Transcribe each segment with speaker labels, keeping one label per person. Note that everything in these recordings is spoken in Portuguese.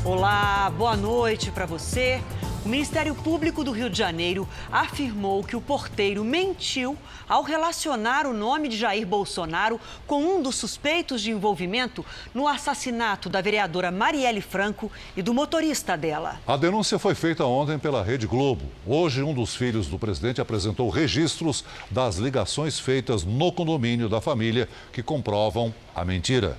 Speaker 1: Olá, boa noite para você. O Ministério Público do Rio de Janeiro afirmou que o porteiro mentiu ao relacionar o nome de Jair Bolsonaro com um dos suspeitos de envolvimento no assassinato da vereadora Marielle Franco e do motorista dela.
Speaker 2: A denúncia foi feita ontem pela Rede Globo. Hoje, um dos filhos do presidente apresentou registros das ligações feitas no condomínio da família que comprovam a mentira.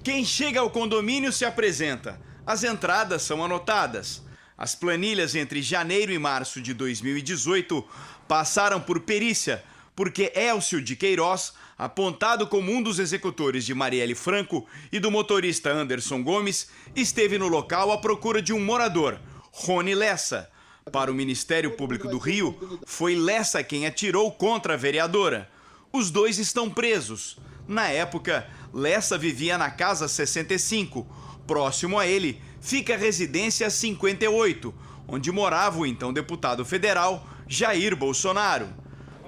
Speaker 3: Quem chega ao condomínio se apresenta. As entradas são anotadas. As planilhas entre janeiro e março de 2018 passaram por perícia, porque Élcio de Queiroz, apontado como um dos executores de Marielle Franco e do motorista Anderson Gomes, esteve no local à procura de um morador, Rony Lessa. Para o Ministério Público do Rio, foi Lessa quem atirou contra a vereadora. Os dois estão presos. Na época, Lessa vivia na Casa 65. Próximo a ele fica a residência 58, onde morava o então deputado federal Jair Bolsonaro.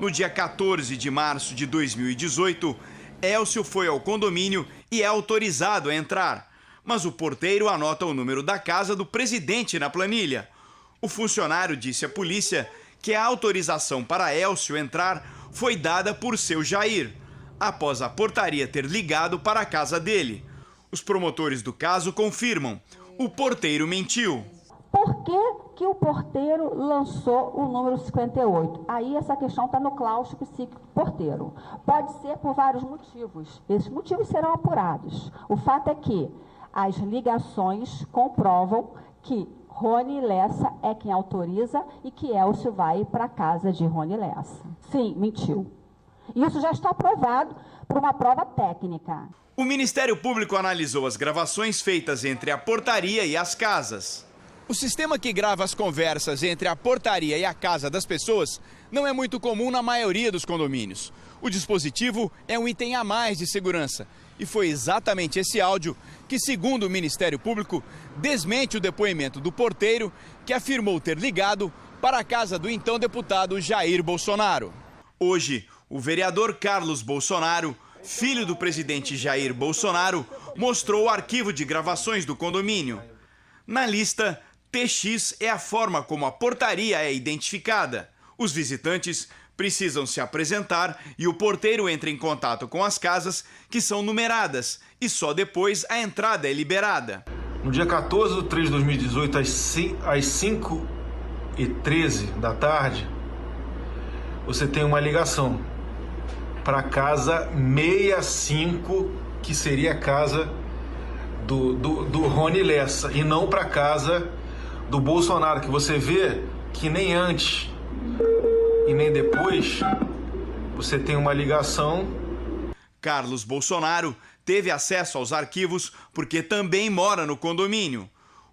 Speaker 3: No dia 14 de março de 2018, Élcio foi ao condomínio e é autorizado a entrar, mas o porteiro anota o número da casa do presidente na planilha. O funcionário disse à polícia que a autorização para Élcio entrar foi dada por seu Jair, após a portaria ter ligado para a casa dele. Os promotores do caso confirmam: o porteiro mentiu.
Speaker 4: Por que o porteiro lançou o número 58? Aí essa questão está no claustro psíquico do porteiro. Pode ser por vários motivos. Esses motivos serão apurados. O fato é que as ligações comprovam que Rony Lessa é quem autoriza e que Élcio vai para a casa de Rony Lessa. Sim, mentiu. Isso já está aprovado por uma prova técnica.
Speaker 3: O Ministério Público analisou as gravações feitas entre a portaria e as casas. O sistema que grava as conversas entre a portaria e a casa das pessoas não é muito comum na maioria dos condomínios. O dispositivo é um item a mais de segurança. E foi exatamente esse áudio que, segundo o Ministério Público, desmente o depoimento do porteiro, que afirmou ter ligado para a casa do então deputado Jair Bolsonaro. Hoje, o vereador Carlos Bolsonaro, filho do presidente Jair Bolsonaro, mostrou o arquivo de gravações do condomínio. Na lista, TX é a forma como a portaria é identificada. Os visitantes precisam se apresentar e o porteiro entra em contato com as casas, que são numeradas, e só depois a entrada é liberada.
Speaker 5: No dia 14 de 3 de 2018, às 5h13 da tarde, você tem uma ligação para a casa 65, que seria a casa do Rony Lessa, e não para a casa do Bolsonaro, que você vê que nem antes e nem depois você tem uma ligação.
Speaker 3: Carlos Bolsonaro teve acesso aos arquivos porque também mora no condomínio.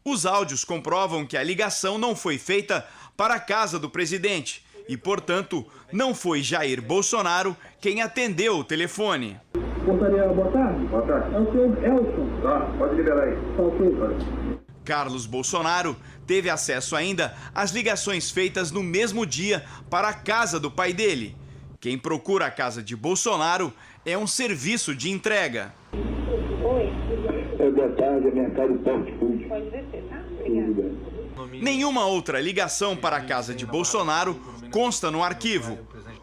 Speaker 3: Os áudios comprovam que a ligação não foi feita para a casa do presidente e, portanto, não foi Jair Bolsonaro quem atendeu o telefone.
Speaker 6: Portaria, boa tarde. Boa tarde. É o senhor Elson. Tá, pode liberar aí. Tá, ok.
Speaker 3: Carlos Bolsonaro teve acesso ainda às ligações feitas no mesmo dia para a casa do pai dele. Quem procura a casa de Bolsonaro é um serviço de entrega.
Speaker 6: Oi. Boa tarde, minha casa do Porto Food. Pode descer, tá? Obrigada.
Speaker 3: Nenhuma outra ligação para a casa de Bolsonaro consta no arquivo.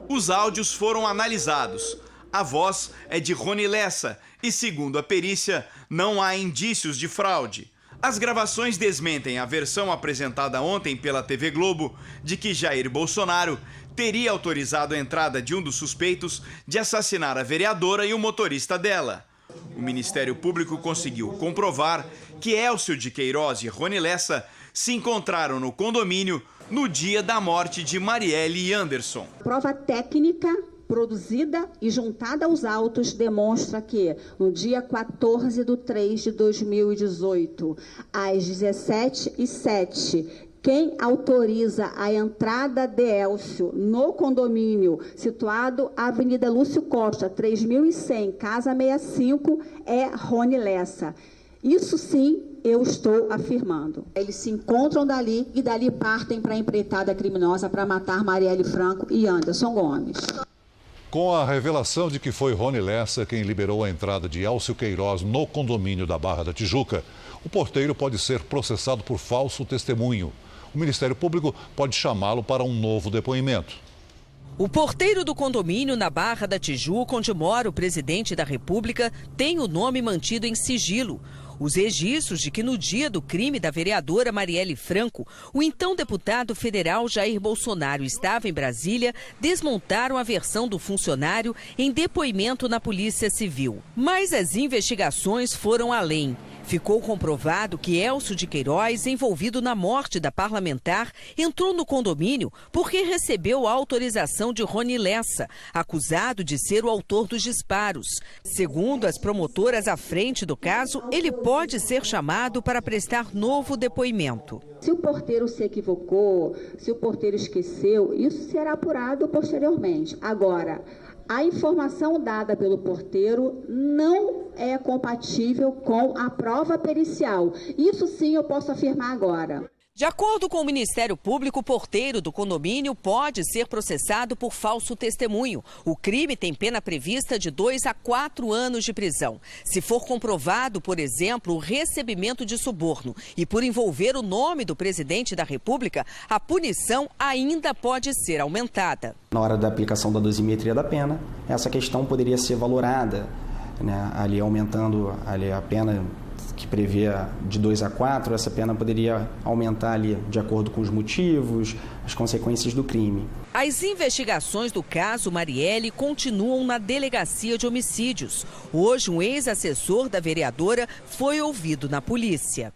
Speaker 3: Os áudios foram analisados. A voz é de Rony Lessa e, segundo a perícia, não há indícios de fraude. As gravações desmentem a versão apresentada ontem pela TV Globo de que Jair Bolsonaro teria autorizado a entrada de um dos suspeitos de assassinar a vereadora e o motorista dela. O Ministério Público conseguiu comprovar que Élcio de Queiroz e Rony Lessa se encontraram no condomínio no dia da morte de Marielle e Anderson.
Speaker 4: Prova técnica produzida e juntada aos autos demonstra que no dia 14 de 3 de 2018, às 17h07, quem autoriza a entrada de Élcio no condomínio situado na Avenida Lúcio Costa, 3100, Casa 65, é Rony Lessa. Isso sim, eu estou afirmando. Eles se encontram dali e dali partem para a empreitada criminosa para matar Marielle Franco e Anderson Gomes.
Speaker 2: Com a revelação de que foi Rony Lessa quem liberou a entrada de Elcio Queiroz no condomínio da Barra da Tijuca, o porteiro pode ser processado por falso testemunho. O Ministério Público pode chamá-lo para um novo depoimento.
Speaker 7: O porteiro do condomínio na Barra da Tijuca, onde mora o presidente da República, tem o nome mantido em sigilo. Os registros de que no dia do crime da vereadora Marielle Franco, o então deputado federal Jair Bolsonaro estava em Brasília, desmontaram a versão do funcionário em depoimento na Polícia Civil. Mas as investigações foram além. Ficou comprovado que Elcio de Queiroz, envolvido na morte da parlamentar, entrou no condomínio porque recebeu a autorização de Rony Lessa, acusado de ser o autor dos disparos. Segundo as promotoras à frente do caso, ele pode ser chamado para prestar novo depoimento.
Speaker 4: Se o porteiro se equivocou, se o porteiro esqueceu, isso será apurado posteriormente. Agora, a informação dada pelo porteiro não é compatível com a prova pericial. Isso sim eu posso afirmar agora.
Speaker 7: De acordo com o Ministério Público, o porteiro do condomínio pode ser processado por falso testemunho. O crime tem pena prevista de 2 a 4 anos de prisão. Se for comprovado, por exemplo, o recebimento de suborno e por envolver o nome do presidente da República, a punição ainda pode ser aumentada.
Speaker 8: Na hora da aplicação da dosimetria da pena, essa questão poderia ser valorada, né, ali aumentando ali a pena que prevê de 2 a 4, essa pena poderia aumentar ali de acordo com os motivos, as consequências do crime.
Speaker 7: As investigações do caso Marielle continuam na Delegacia de Homicídios. Hoje, um ex-assessor da vereadora foi ouvido na polícia.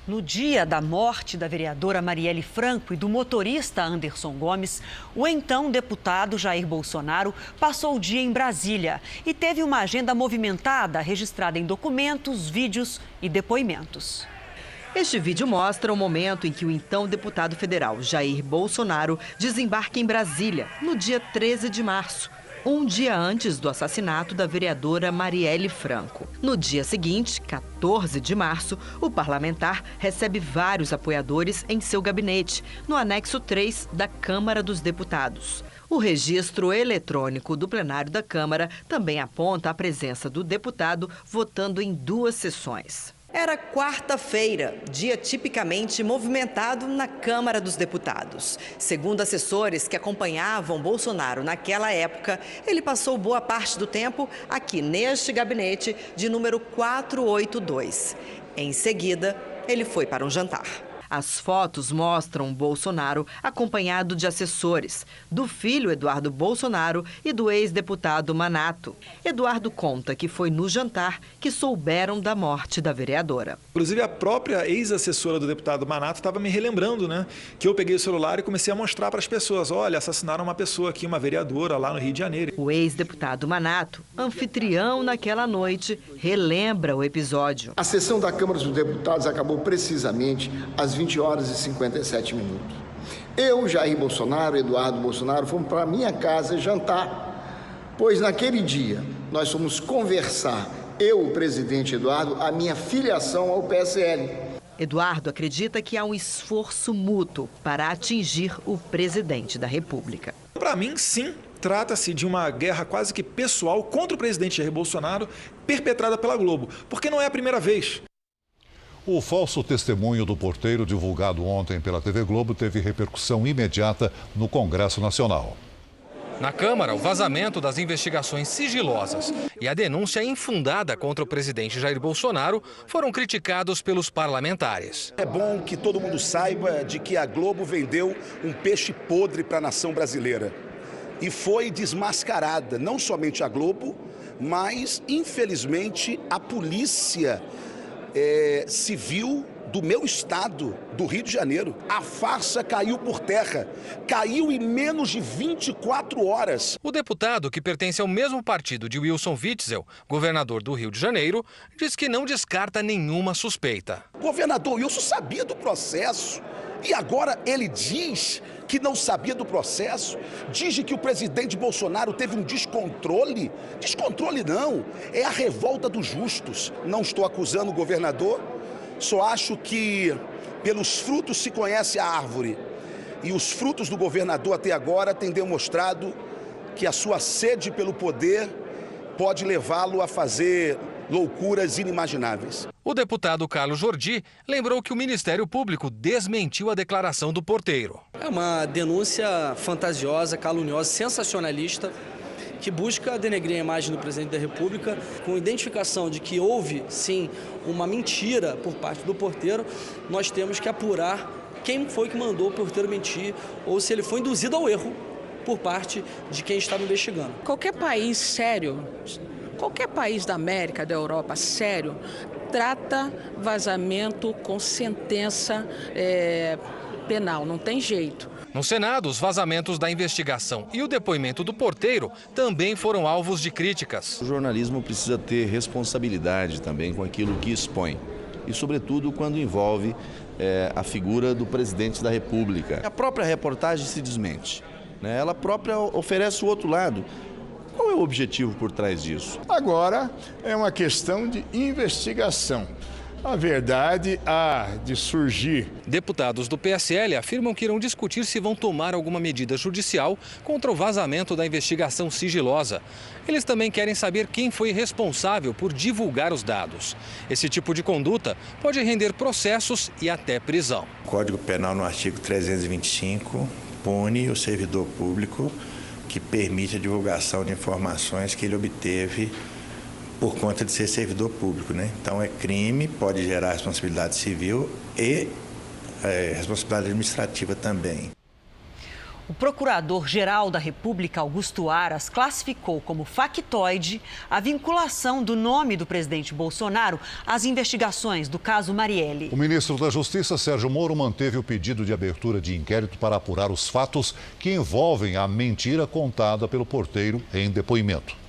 Speaker 1: No dia da morte da vereadora Marielle Franco e do motorista Anderson Gomes, o então deputado Jair Bolsonaro passou o dia em Brasília e teve uma agenda movimentada registrada em documentos, vídeos e depoimentos.
Speaker 9: Este vídeo mostra o momento em que o então deputado federal Jair Bolsonaro desembarca em Brasília, no dia 13 de março. Um dia antes do assassinato da vereadora Marielle Franco. No dia seguinte, 14 de março, o parlamentar recebe vários apoiadores em seu gabinete, no anexo 3 da Câmara dos Deputados. O registro eletrônico do plenário da Câmara também aponta a presença do deputado votando em 2 sessões. Era quarta-feira, dia tipicamente movimentado na Câmara dos Deputados. Segundo assessores que acompanhavam Bolsonaro naquela época, ele passou boa parte do tempo aqui neste gabinete de número 482. Em seguida, ele foi para um jantar. As fotos mostram Bolsonaro acompanhado de assessores, do filho Eduardo Bolsonaro e do ex-deputado Manato. Eduardo conta que foi no jantar que souberam da morte da vereadora.
Speaker 5: Inclusive, a própria ex-assessora do deputado Manato estava me relembrando, né, que eu peguei o celular e comecei a mostrar para as pessoas, olha, assassinaram uma pessoa aqui, uma vereadora lá no Rio de Janeiro.
Speaker 9: O ex-deputado Manato, anfitrião naquela noite, relembra o episódio.
Speaker 10: A sessão da Câmara dos Deputados acabou precisamente às 20 horas e 57 minutos. Eu, Jair Bolsonaro, Eduardo Bolsonaro, fomos para minha casa jantar, pois naquele dia nós fomos conversar, eu, o presidente Eduardo, a minha filiação ao PSL.
Speaker 9: Eduardo acredita que há um esforço mútuo para atingir o presidente da República.
Speaker 5: Para mim, sim. Trata-se de uma guerra quase que pessoal contra o presidente Jair Bolsonaro, perpetrada pela Globo, porque não é a primeira vez.
Speaker 2: O falso testemunho do porteiro divulgado ontem pela TV Globo teve repercussão imediata no Congresso Nacional.
Speaker 11: Na Câmara, o vazamento das investigações sigilosas e a denúncia infundada contra o presidente Jair Bolsonaro foram criticados pelos parlamentares.
Speaker 12: É bom que todo mundo saiba de que a Globo vendeu um peixe podre para a nação brasileira. E foi desmascarada, não somente a Globo, mas, infelizmente, a polícia civil do meu estado, do Rio de Janeiro. A farsa caiu por terra, caiu em menos de 24 horas.
Speaker 11: O deputado, que pertence ao mesmo partido de Wilson Witzel, governador do Rio de Janeiro, diz que não descarta nenhuma suspeita.
Speaker 12: O governador Wilson sabia do processo e agora ele diz que não sabia do processo, diz que o presidente Bolsonaro teve um descontrole. Descontrole não, é a revolta dos justos. Não estou acusando o governador, só acho que pelos frutos se conhece a árvore. E os frutos do governador até agora têm demonstrado que a sua sede pelo poder pode levá-lo a fazer loucuras inimagináveis.
Speaker 11: O deputado Carlos Jordi lembrou que o Ministério Público desmentiu a declaração do porteiro.
Speaker 13: É uma denúncia fantasiosa, caluniosa, sensacionalista, que busca denegrir a imagem do presidente da República, com identificação de que houve, sim, uma mentira por parte do porteiro. Nós temos que apurar quem foi que mandou o porteiro mentir ou se ele foi induzido ao erro por parte de quem estava investigando.
Speaker 14: Qualquer país sério, qualquer país da América, da Europa sério, trata vazamento com sentença penal, não tem jeito.
Speaker 11: No Senado, os vazamentos da investigação e o depoimento do porteiro também foram alvos de críticas.
Speaker 15: O jornalismo precisa ter responsabilidade também com aquilo que expõe. E, sobretudo, quando envolve a figura do presidente da República. A própria reportagem se desmente, né? Ela própria oferece o outro lado. Qual é o objetivo por trás disso?
Speaker 16: Agora é uma questão de investigação. A verdade há de surgir.
Speaker 11: Deputados do PSL afirmam que irão discutir se vão tomar alguma medida judicial contra o vazamento da investigação sigilosa. Eles também querem saber quem foi responsável por divulgar os dados. Esse tipo de conduta pode render processos e até prisão.
Speaker 17: O Código Penal, no artigo 325, pune o servidor público que permite a divulgação de informações que ele obteve por conta de ser servidor público, né? Então é crime, pode gerar responsabilidade civil e responsabilidade administrativa também.
Speaker 1: O Procurador-Geral da República, Augusto Aras, classificou como factoide a vinculação do nome do presidente Bolsonaro às investigações do caso Marielle.
Speaker 2: O ministro da Justiça, Sérgio Moro, manteve o pedido de abertura de inquérito para apurar os fatos que envolvem a mentira contada pelo porteiro em depoimento.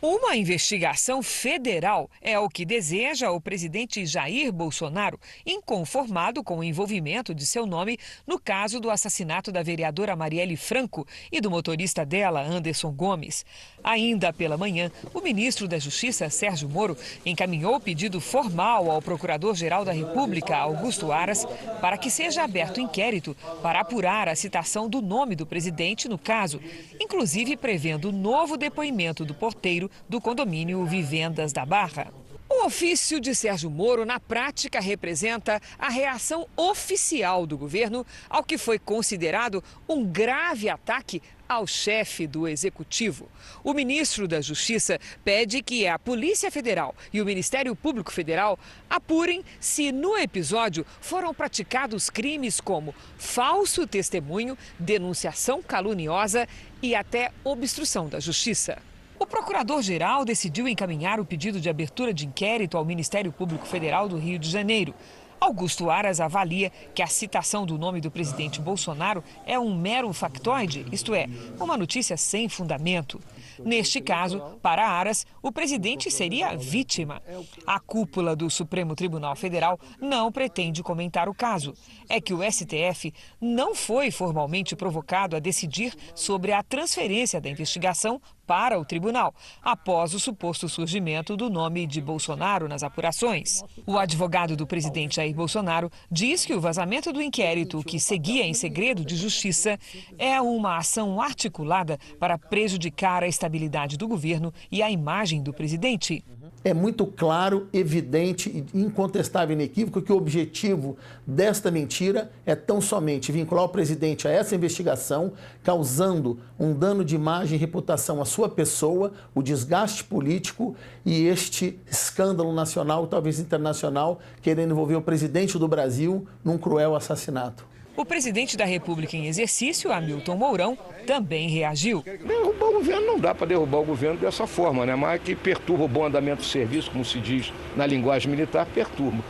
Speaker 18: Uma investigação federal é o que deseja o presidente Jair Bolsonaro, inconformado com o envolvimento de seu nome no caso do assassinato da vereadora Marielle Franco e do motorista dela, Anderson Gomes. Ainda pela manhã, o ministro da Justiça, Sérgio Moro, encaminhou pedido formal ao Procurador-Geral da República, Augusto Aras, para que seja aberto inquérito para apurar a citação do nome do presidente no caso, inclusive prevendo novo depoimento do porteiro do condomínio Vivendas da Barra. O ofício de Sérgio Moro, na prática, representa a reação oficial do governo ao que foi considerado um grave ataque ao chefe do Executivo. O ministro da Justiça pede que a Polícia Federal e o Ministério Público Federal apurem se no episódio foram praticados crimes como falso testemunho, denunciação caluniosa e até obstrução da Justiça. O procurador-geral decidiu encaminhar o pedido de abertura de inquérito ao Ministério Público Federal do Rio de Janeiro. Augusto Aras avalia que a citação do nome do presidente Bolsonaro é um mero factoide, isto é, uma notícia sem fundamento. Neste caso, para Aras, o presidente seria vítima. A cúpula do Supremo Tribunal Federal não pretende comentar o caso. É que o STF não foi formalmente provocado a decidir sobre a transferência da investigação para o tribunal, após o suposto surgimento do nome de Bolsonaro nas apurações. O advogado do presidente Jair Bolsonaro diz que o vazamento do inquérito, que seguia em segredo de justiça, é uma ação articulada para prejudicar a estabilidade do governo e a imagem do presidente.
Speaker 19: É muito claro, evidente e incontestável e inequívoco que o objetivo desta mentira é tão somente vincular o presidente a essa investigação, causando um dano de imagem e reputação à sua pessoa, o desgaste político e este escândalo nacional, talvez internacional, querendo envolver o presidente do Brasil num cruel assassinato.
Speaker 18: O presidente da República em exercício, Hamilton Mourão, também reagiu.
Speaker 20: Derrubar o governo não dá para derrubar o governo dessa forma, né? Mas que perturba o bom andamento do serviço, como se diz na linguagem militar, perturba.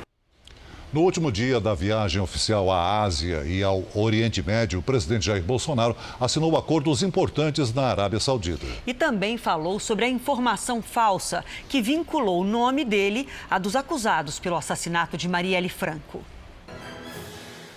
Speaker 2: No último dia da viagem oficial à Ásia e ao Oriente Médio, o presidente Jair Bolsonaro assinou acordos importantes na Arábia Saudita.
Speaker 1: E também falou sobre a informação falsa que vinculou o nome dele a dos acusados pelo assassinato de Marielle Franco.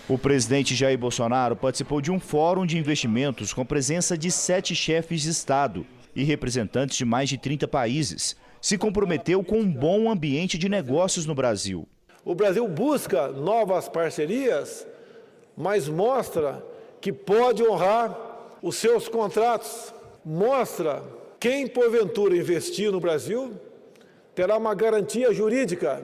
Speaker 21: O presidente Jair Bolsonaro participou de um fórum de investimentos com presença de 7 chefes de Estado e representantes de mais de 30 países. Se comprometeu com um bom ambiente de negócios no Brasil.
Speaker 22: O Brasil busca novas parcerias, mas mostra que pode honrar os seus contratos Mostra quem, porventura, investir no Brasil terá uma garantia jurídica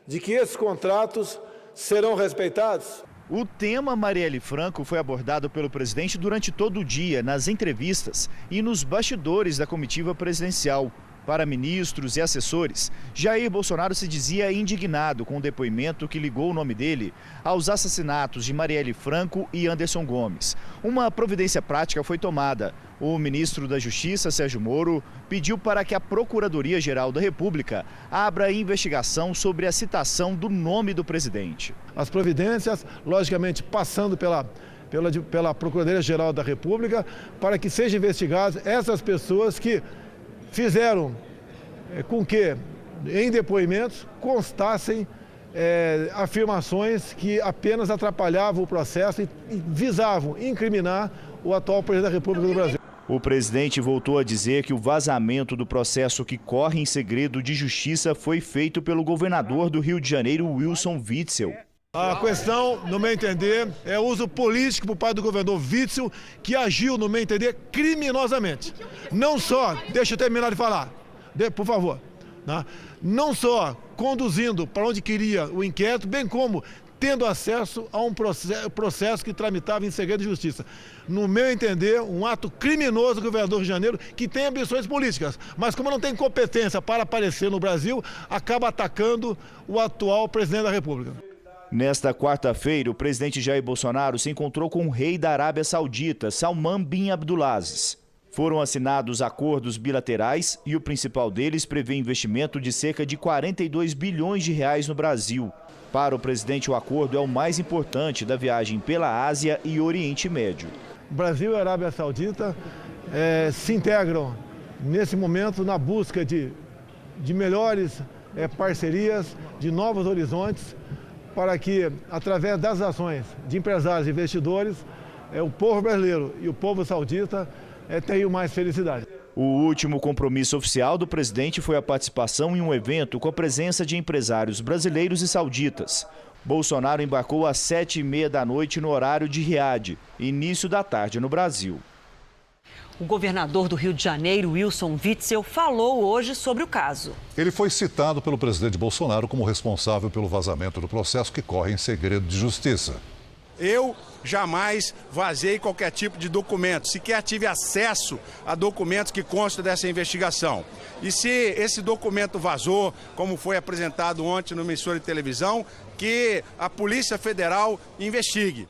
Speaker 22: de que esses contratos serão respeitados.
Speaker 21: O tema Marielle Franco foi abordado pelo presidente durante todo o dia, nas entrevistas e nos bastidores da comitiva presidencial. Para ministros e assessores, Jair Bolsonaro se dizia indignado com o depoimento que ligou o nome dele aos assassinatos de Marielle Franco e Anderson Gomes. Uma providência prática foi tomada. O ministro da Justiça, Sérgio Moro, pediu para que a Procuradoria-Geral da República abra investigação sobre a citação do nome do presidente.
Speaker 22: As providências, logicamente, passando pela Procuradoria-Geral da República, para que sejam investigadas essas pessoas que fizeram com que, em depoimentos, constassem afirmações que apenas atrapalhavam o processo e visavam incriminar o atual presidente da República do Brasil.
Speaker 21: O presidente voltou a dizer que o vazamento do processo que corre em segredo de justiça foi feito pelo governador do Rio de Janeiro, Wilson Witzel.
Speaker 22: A questão, no meu entender, é o uso político por parte do governador Witzel, que agiu, no meu entender, criminosamente. Não só, deixa eu terminar de falar, por favor, né? Não só conduzindo para onde queria o inquérito, bem como tendo acesso a um processo que tramitava em segredo de justiça. No meu entender, um ato criminoso do governador do Rio de Janeiro, que tem ambições políticas, mas como não tem competência para aparecer no Brasil, acaba atacando o atual presidente da República.
Speaker 21: Nesta quarta-feira, o presidente Jair Bolsonaro se encontrou com o rei da Arábia Saudita, Salman bin Abdulaziz. Foram assinados acordos bilaterais e o principal deles prevê investimento de cerca de 42 bilhões de reais no Brasil. Para o presidente, o acordo é o mais importante da viagem pela Ásia e Oriente Médio.
Speaker 22: O Brasil e a Arábia Saudita se integram nesse momento na busca de melhores parcerias, de novos horizontes, para que, através das ações de empresários e investidores, o povo brasileiro e o povo saudita tenham mais felicidade.
Speaker 21: O último compromisso oficial do presidente foi a participação em um evento com a presença de empresários brasileiros e sauditas. Bolsonaro embarcou às 7h30 da noite no horário de Riad, início da tarde no Brasil.
Speaker 1: O governador do Rio de Janeiro, Wilson Witzel, falou hoje sobre o caso.
Speaker 2: Ele foi citado pelo presidente Bolsonaro como responsável pelo vazamento do processo que corre em segredo de justiça.
Speaker 3: Eu jamais vazei qualquer tipo de documento, sequer tive acesso a documentos que constam dessa investigação. E se esse documento vazou, como foi apresentado ontem numa emissora de televisão, que a Polícia Federal investigue.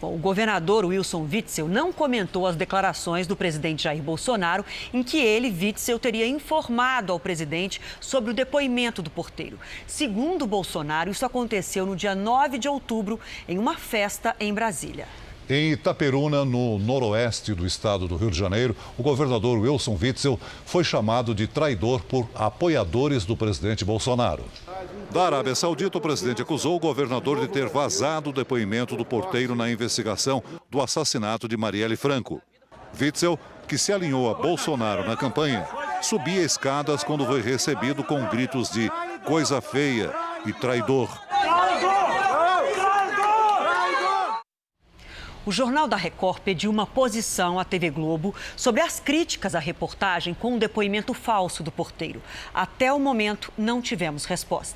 Speaker 1: O governador Wilson Witzel não comentou as declarações do presidente Jair Bolsonaro em que ele, Witzel, teria informado ao presidente sobre o depoimento do porteiro. Segundo Bolsonaro, isso aconteceu no dia 9 de outubro, em uma festa em Brasília.
Speaker 2: Em Itaperuna, no noroeste do estado do Rio de Janeiro, o governador Wilson Witzel foi chamado de traidor por apoiadores do presidente Bolsonaro. Da Arábia Saudita, o presidente acusou o governador de ter vazado o depoimento do porteiro na investigação do assassinato de Marielle Franco. Witzel, que se alinhou a Bolsonaro na campanha, subia escadas quando foi recebido com gritos de coisa feia e traidor.
Speaker 1: O Jornal da Record pediu uma posição à TV Globo sobre as críticas à reportagem com o depoimento falso do porteiro. Até o momento, não tivemos resposta.